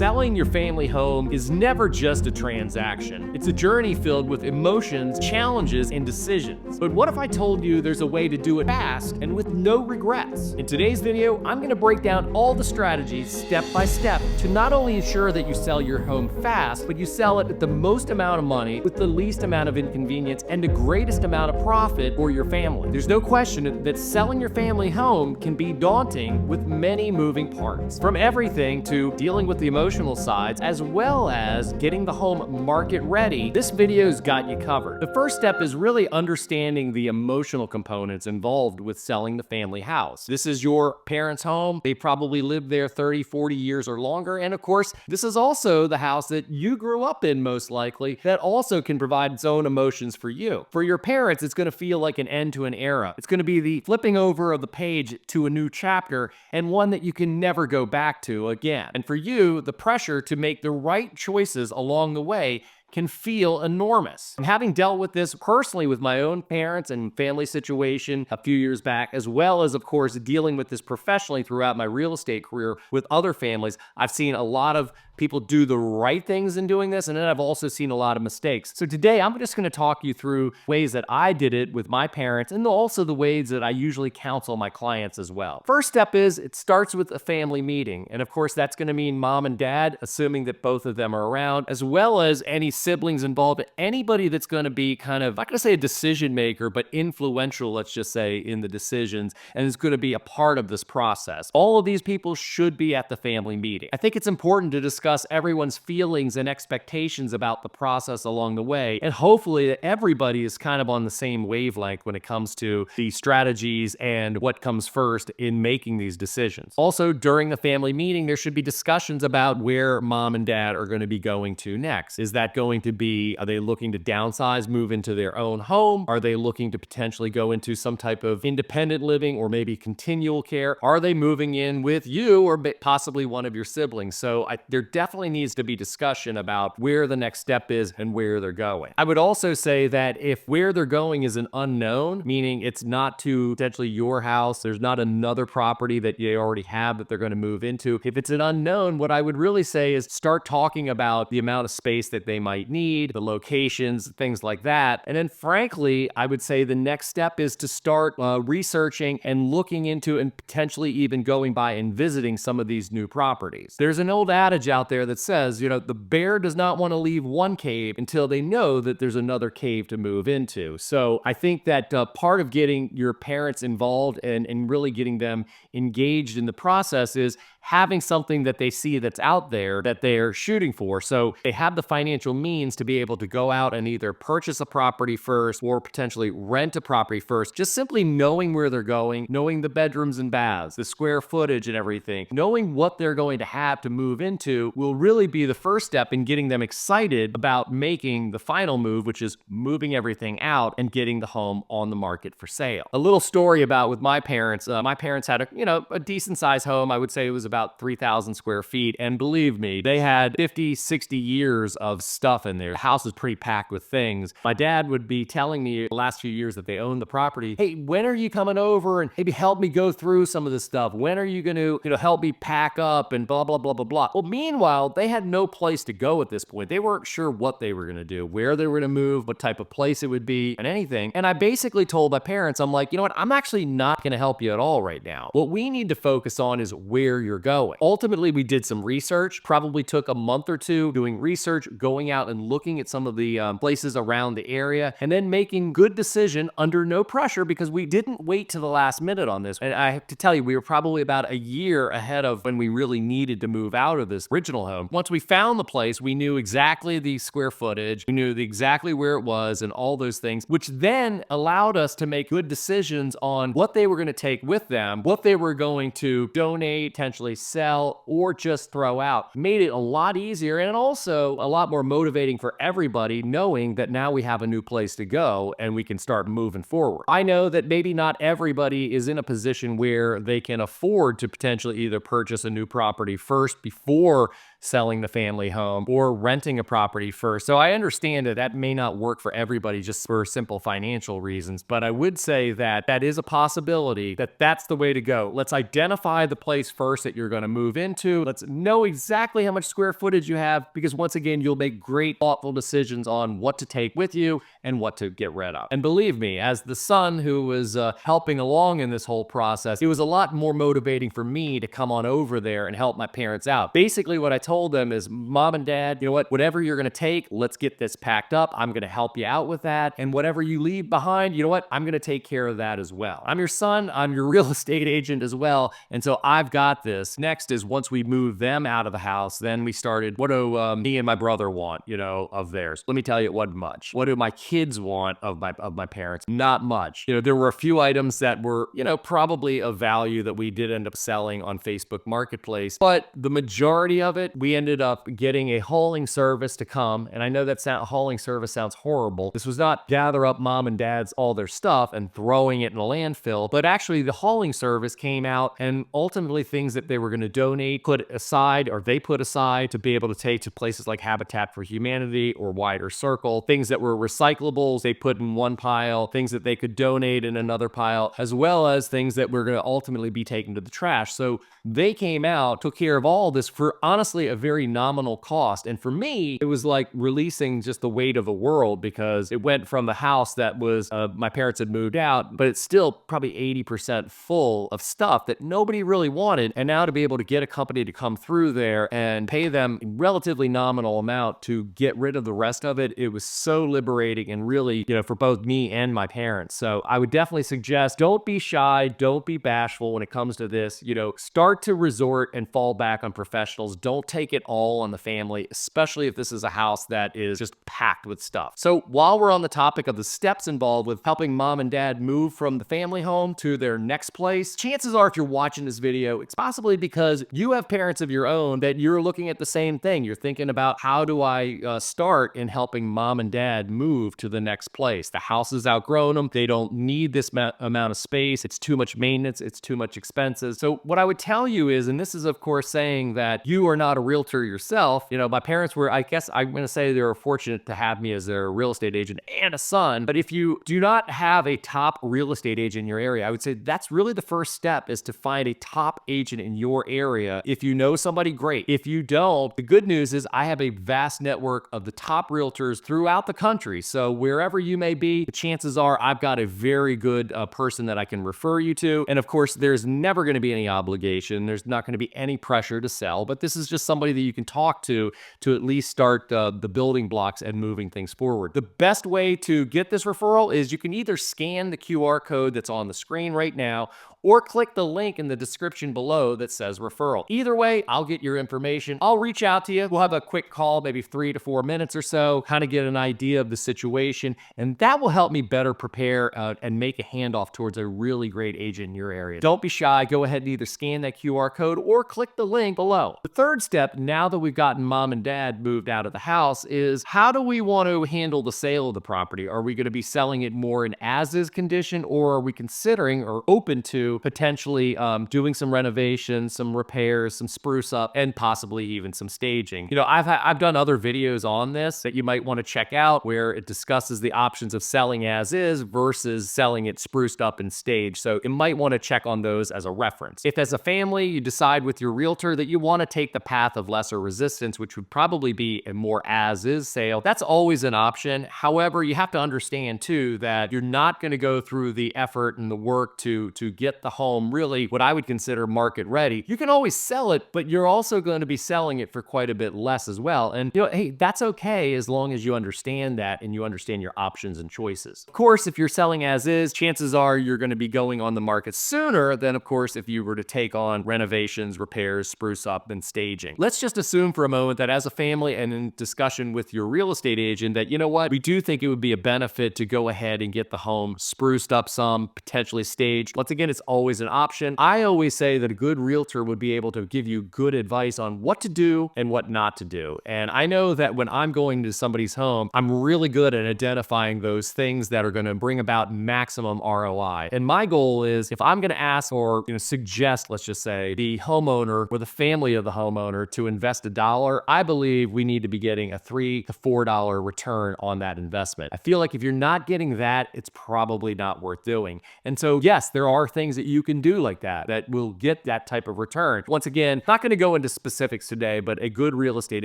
Selling your family home is never just a transaction. It's a journey filled with emotions, challenges, and decisions. But what if I told you there's a way to do it fast and with no regrets? In today's video, I'm going to break down all the strategies step by step to not only ensure that you sell your home fast, but you sell it at the most amount of money with the least amount of inconvenience and the greatest amount of profit for your family. There's no question that selling your family home can be daunting with many moving parts, from everything to dealing with the emotional sides as well as getting the home market ready. This video's got you covered. The first step is really understanding the emotional components involved with selling the family house. This is your parents' home. They probably lived there 30, 40 years or longer. And of course, this is also the house that you grew up in, most likely, that also can provide its own emotions for you. For your parents, it's going to feel like an end to an era. It's going to be the flipping over of the page to a new chapter and one that you can never go back to again. And for you, the pressure to make the right choices along the way can feel enormous. And having dealt with this personally with my own parents and family situation a few years back, as well as, of course, dealing with this professionally throughout my real estate career with other families, I've seen a lot of people do the right things in doing this, and then I've also seen a lot of mistakes. So today, I'm just going to talk you through ways that I did it with my parents, and also the ways that I usually counsel my clients as well. First step is it starts with a family meeting. And of course, that's going to mean mom and dad, assuming that both of them are around, as well as any siblings involved, anybody that's going to be kind of, I'm not going to say a decision maker, but influential, let's just say, in the decisions, and is going to be a part of this process. All of these people should be at the family meeting. I think it's important to discuss everyone's feelings and expectations about the process along the way, and hopefully that everybody is kind of on the same wavelength when it comes to the strategies and what comes first in making these decisions. Also, during the family meeting, there should be discussions about where mom and dad are going to be going to next. Is that going to be, are they looking to downsize, move into their own home? Are they looking to potentially go into some type of independent living or maybe continual care? Are they moving in with you or possibly one of your siblings? So there definitely needs to be discussion about where the next step is and where they're going. I would also say that if where they're going is an unknown, meaning it's not to potentially your house, there's not another property that you already have that they're going to move into. If it's an unknown, what I would really say is start talking about the amount of space that they might need, the locations, things like that. And then frankly, I would say the next step is to start researching and looking into and potentially even going by and visiting some of these new properties. There's an old adage out there that says, the bear does not want to leave one cave until they know that there's another cave to move into. So I think that part of getting your parents involved and really getting them engaged in the process is having something that they see that's out there that they're shooting for. So they have the financial means to be able to go out and either purchase a property first or potentially rent a property first. Just simply knowing where they're going, knowing the bedrooms and baths, the square footage and everything, knowing what they're going to have to move into will really be the first step in getting them excited about making the final move, which is moving everything out and getting the home on the market for sale. A little story about with my parents. My parents had a decent sized home. I would say it was about 3,000 square feet. And believe me, they had 50, 60 years of stuff in there. The house was pretty packed with things. My dad would be telling me the last few years that they owned the property, hey, when are you coming over and maybe help me go through some of this stuff? When are you going to, help me pack up and blah, blah, blah, blah, blah. Well, meanwhile, they had no place to go at this point. They weren't sure what they were going to do, where they were going to move, what type of place it would be, and anything. And I basically told my parents, I'm like, you know what? I'm actually not going to help you at all right now. What we need to focus on is where you're going. Ultimately, we did some research, probably took a month or two doing research, going out and looking at some of the places around the area, and then making good decision under no pressure because we didn't wait to the last minute on this. And I have to tell you, we were probably about a year ahead of when we really needed to move out of this original home. Once we found the place, we knew exactly the square footage, we knew exactly where it was and all those things, which then allowed us to make good decisions on what they were going to take with them, what they were going to donate, potentially sell, or just throw out. Made it a lot easier and also a lot more motivating for everybody knowing that now we have a new place to go and we can start moving forward. I know that maybe not everybody is in a position where they can afford to potentially either purchase a new property first before selling the family home or renting a property first. So I understand that that may not work for everybody just for simple financial reasons, but I would say that that is a possibility, that that's the way to go. Let's identify the place first that you're going to move into. Let's know exactly how much square footage you have, because once again, you'll make great, thoughtful decisions on what to take with you and what to get rid of. And believe me, as the son who was helping along in this whole process, it was a lot more motivating for me to come on over there and help my parents out. Basically, what I told them is, Mom and Dad, you know what, whatever you're going to take, let's get this packed up. I'm going to help you out with that. And whatever you leave behind, you know what, I'm going to take care of that as well. I'm your son, I'm your real estate agent as well. And so I've got this. Next is, once we move them out of the house, then we started, what do me and my brother want, you know, of theirs? Let me tell you, it wasn't much. What do my kids want of my parents? Not much. You know, there were a few items that were, you know, probably of value that we did end up selling on Facebook Marketplace, but the majority of it, we ended up getting a hauling service to come. And I know that hauling service sounds horrible. This was not gather up mom and dad's all their stuff and throwing it in a landfill, but actually the hauling service came out and ultimately things that they were going to donate, put aside, or they put aside to be able to take to places like Habitat for Humanity or Wider Circle. Things that were recyclables, they put in one pile, things that they could donate in another pile, as well as things that were going to ultimately be taken to the trash. So they came out, took care of all this for honestly a very nominal cost. And for me, it was like releasing just the weight of the world, because it went from the house that was my parents had moved out, but it's still probably 80% full of stuff that nobody really wanted. And now to be able to get a company to come through there and pay them a relatively nominal amount to get rid of the rest of it, it was so liberating and really, you know, for both me and my parents. So I would definitely suggest, don't be shy, don't be bashful when it comes to this. You know, start to resort and fall back on professionals. Don't take it all on the family, especially if this is a house that is just packed with stuff. So while we're on the topic of the steps involved with helping mom and dad move from the family home to their next place, chances are if you're watching this video, it's possibly because you have parents of your own that you're looking at the same thing. You're thinking about, how do I start in helping mom and dad move to the next place? The house has outgrown them. They don't need this amount of space. It's too much maintenance. It's too much expenses. So what I would tell you is, and this is of course saying that you are not a realtor yourself. You know, my parents were, I guess I'm going to say they were fortunate to have me as their real estate agent and a son. But if you do not have a top real estate agent in your area, I would say that's really the first step, is to find a top agent in your area. If you know somebody, great. If you don't, the good news is I have a vast network of the top realtors throughout the country. So wherever you may be, the chances are I've got a very good person that I can refer you to. And of course, there's never going to be any obligation. There's not going to be any pressure to sell, but this is just somebody that you can talk to at least start the building blocks and moving things forward. The best way to get this referral is you can either scan the QR code that's on the screen right now, or click the link in the description below that says referral. Either way, I'll get your information. I'll reach out to you. We'll have a quick call, maybe 3 to 4 minutes or so, kind of get an idea of the situation, and that will help me better prepare and make a handoff towards a really great agent in your area. Don't be shy. Go ahead and either scan that QR code or click the link below. The third step, now that we've gotten mom and dad moved out of the house, is how do we want to handle the sale of the property? Are we going to be selling it more in as-is condition, or are we considering or open to potentially doing some renovations, some repairs, some spruce up, and possibly even some staging? You know, I've done other videos on this that you might want to check out, where it discusses the options of selling as is versus selling it spruced up and staged. So you might want to check on those as a reference. If as a family you decide with your realtor that you want to take the path of lesser resistance, which would probably be a more as is sale, that's always an option. However, you have to understand too that you're not going to go through the effort and the work to get the home really what I would consider market ready. You can always sell it, but you're also going to be selling it for quite a bit less as well. And you know, hey, that's okay as long as you understand that and you understand your options and choices. Of course, if you're selling as is, chances are you're going to be going on the market sooner than, of course, if you were to take on renovations, repairs, spruce up, and staging. Let's just assume for a moment that as a family and in discussion with your real estate agent that, you know what, we do think it would be a benefit to go ahead and get the home spruced up some, potentially staged. Once again, it's always an option. I always say that a good realtor would be able to give you good advice on what to do and what not to do. And I know that when I'm going to somebody's home, I'm really good at identifying those things that are going to bring about maximum ROI. And my goal is, if I'm going to ask or suggest, let's just say, the homeowner or the family of the homeowner to invest $1, I believe we need to be getting a $3 to $4 return on that investment. I feel like if you're not getting that, it's probably not worth doing. And so, yes, there are things that you can do like that that will get that type of return. Once again, not going to go into specifics today, but a good real estate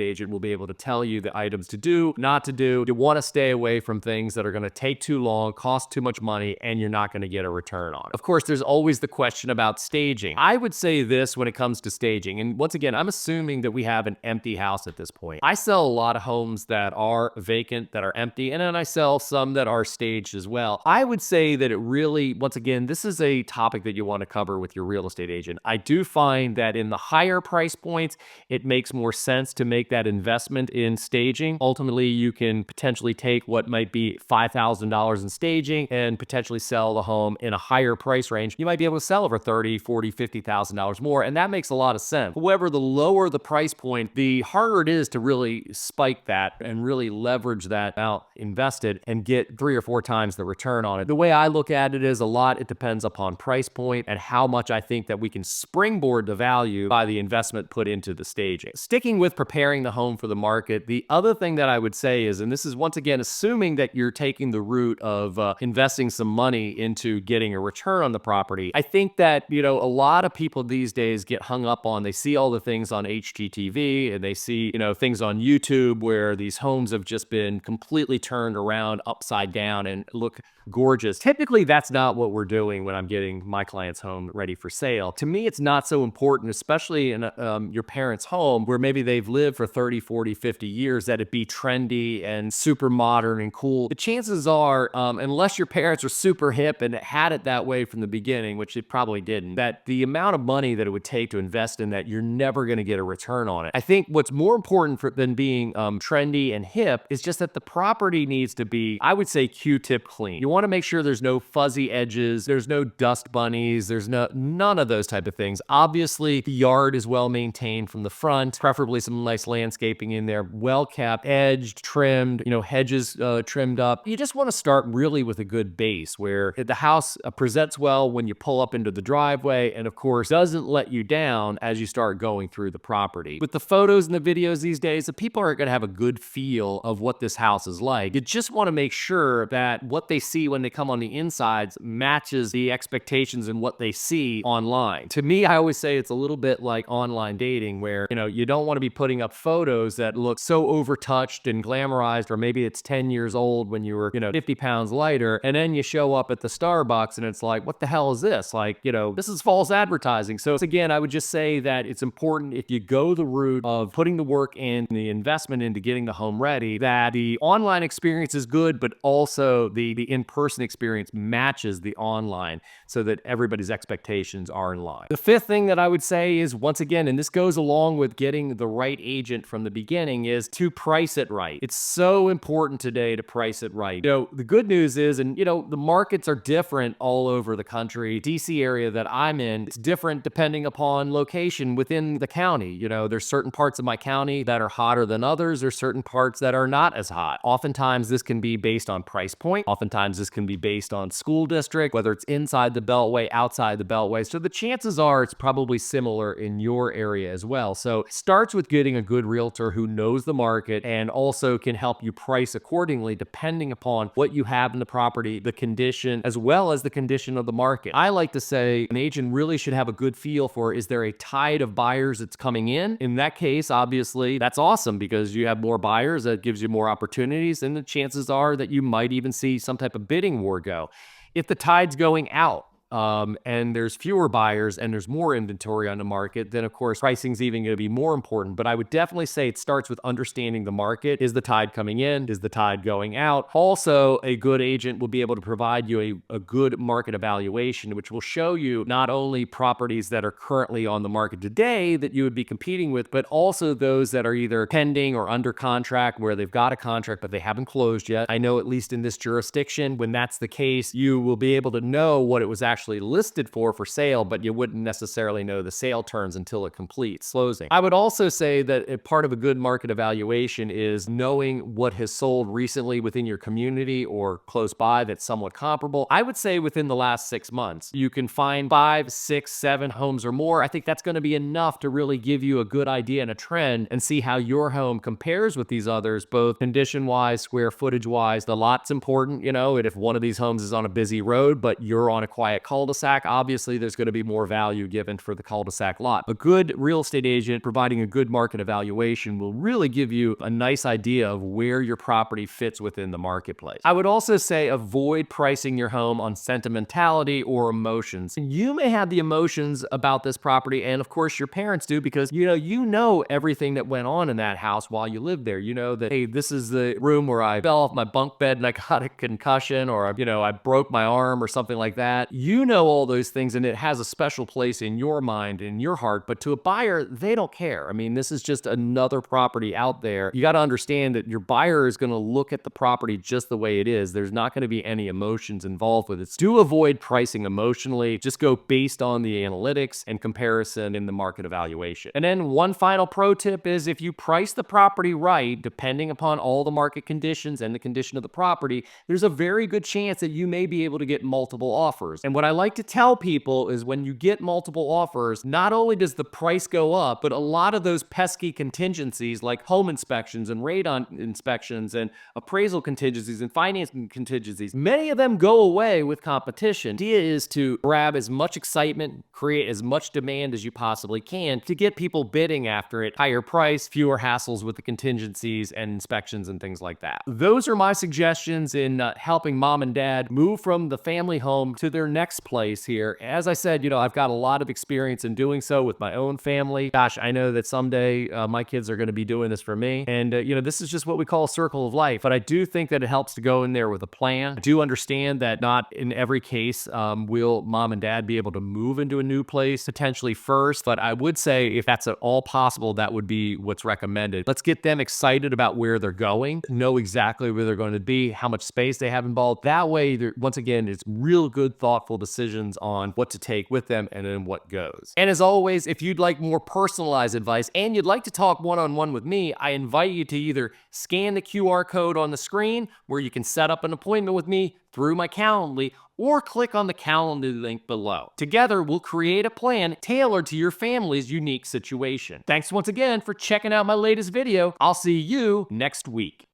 agent will be able to tell you the items to do, not to do. You want to stay away from things that are going to take too long, cost too much money, and you're not going to get a return on it. Of course, there's always the question about staging. I would say this when it comes to staging, and once again, I'm assuming that we have an empty house at this point. I sell a lot of homes that are vacant, that are empty, and then I sell some that are staged as well. I would say that it really, once again, this is a topic that you want to cover with your real estate agent. I do find that in the higher price points, it makes more sense to make that investment in staging. Ultimately, you can potentially take what might be $5,000 in staging and potentially sell the home in a higher price range. You might be able to sell it for $30,000, $40,000, $50,000 more, and that makes a lot of sense. However, the lower the price point, the harder it is to really spike that and really leverage that amount invested and get 3 or 4 times the return on it. The way I look at it is it depends upon price point and how much I think that we can springboard the value by the investment put into the staging. Sticking with preparing the home for the market, the other thing that I would say is, and this is once again assuming that you're taking the route of investing some money into getting a return on the property, I think that, a lot of people these days get hung up on, they see all the things on HGTV and they see, things on YouTube where these homes have just been completely turned around upside down and look gorgeous. Typically, that's not what we're doing when I'm getting my client's home ready for sale. To me, it's not so important, especially in your parents' home where maybe they've lived for 30, 40, 50 years, that it be trendy and super modern and cool. The chances are, unless your parents are super hip and had it that way from the beginning, which it probably didn't, that the amount of money that it would take to invest in that, you're never going to get a return on it. I think what's more important than being trendy and hip is just that the property needs to be, I would say, Q-tip clean. You want to make sure there's no fuzzy edges, there's no dust bunnies, there's none of those type of things. Obviously, the yard is well maintained from the front, preferably some nice landscaping in there, well kept, edged, trimmed, hedges trimmed up. You just want to start really with a good base where the house presents well when you pull up into the driveway, and of course doesn't let you down as you start going through the property. With the photos and the videos these days, the people are going to have a good feel of what this house is like. You just want to make sure that what they see when they come on the insides matches the expectations and what they see online. To me, I always say it's a little bit like online dating where, you don't want to be putting up photos that look so overtouched and glamorized, or maybe it's 10 years old when you were, 50 pounds lighter, and then you show up at the Starbucks and it's like, what the hell is this? Like, this is false advertising. So again, I would just say that it's important, if you go the route of putting the work in, the investment into getting the home ready, that the online experience is good, but also the in-person experience matches the online so that everybody's expectations are in line. The fifth thing that I would say is, once again, and this goes along with getting the right agent from the beginning, is to price it right. It's so important today to price it right. The good news is, and the markets are different all over the country. DC area that I'm in, it's different depending upon location within the county. There's certain parts of my county that are hotter than others. There's certain parts that are not as hot. Oftentimes this can be based on price point. Oftentimes this can be based on school district, whether it's inside the beltway, outside the beltway. So the chances are it's probably similar in your area as well. So it starts with getting a good realtor who knows the market and also can help you price accordingly depending upon what you have in the property, the condition, as well as the condition of the market. I like to say an agent really should have a good feel for, is there a tide of buyers that's coming in? In that case, obviously, that's awesome because you have more buyers, that gives you more opportunities, and the chances are that you might even see some type of bidding war go. If the tide's going out, and there's fewer buyers and there's more inventory on the market, then of course pricing's even going to be more important. But I would definitely say it starts with understanding the market. Is the tide coming in? Is the tide going out? Also, a good agent will be able to provide you a good market evaluation, which will show you not only properties that are currently on the market today that you would be competing with, but also those that are either pending or under contract, where they've got a contract but they haven't closed yet. I know, at least in this jurisdiction, when that's the case, you will be able to know what it was actually actually listed for sale, but you wouldn't necessarily know the sale terms until it completes closing. I would also say that a part of a good market evaluation is knowing what has sold recently within your community or close by that's somewhat comparable. I would say within the last 6 months, you can find 5, 6, 7 homes or more. I think that's going to be enough to really give you a good idea and a trend and see how your home compares with these others, both condition-wise, square footage-wise. The lot's important, you know, and if one of these homes is on a busy road, but you're on a quiet cul-de-sac, obviously there's going to be more value given for the cul-de-sac lot. A good real estate agent providing a good market evaluation will really give you a nice idea of where your property fits within the marketplace. I would also say avoid pricing your home on sentimentality or emotions. You may have the emotions about this property, and of course your parents do, because you know everything that went on in that house while you lived there. You know that, hey, this is the room where I fell off my bunk bed and I got a concussion, or I broke my arm or something like that. You know all those things, and it has a special place in your mind, in your heart. But to a buyer, they don't care. I mean, this is just another property out there. You got to understand that your buyer is going to look at the property just the way it is. There's not going to be any emotions involved with it. Do avoid pricing emotionally. Just go based on the analytics and comparison in the market evaluation. And then one final pro tip is, if you price the property right, depending upon all the market conditions and the condition of the property, there's a very good chance that you may be able to get multiple offers. And what I like to tell people is, when you get multiple offers, not only does the price go up, but a lot of those pesky contingencies like home inspections and radon inspections and appraisal contingencies and financing contingencies, many of them go away with competition. The idea is to grab as much excitement, create as much demand as you possibly can to get people bidding after it. Higher price, fewer hassles with the contingencies and inspections and things like that. Those are my suggestions in helping mom and dad move from the family home to their next place here. As I said, I've got a lot of experience in doing so with my own family. Gosh, I know that someday my kids are going to be doing this for me. And, this is just what we call a circle of life. But I do think that it helps to go in there with a plan. I do understand that not in every case will mom and dad be able to move into a new place potentially first. But I would say, if that's at all possible, that would be what's recommended. Let's get them excited about where they're going, know exactly where they're going to be, how much space they have involved. That way, once again, it's real good, thoughtful decisions on what to take with them and then what goes. And as always, if you'd like more personalized advice and you'd like to talk one-on-one with me, I invite you to either scan the QR code on the screen, where you can set up an appointment with me through my Calendly, or click on the Calendly link below. Together, we'll create a plan tailored to your family's unique situation. Thanks once again for checking out my latest video. I'll see you next week.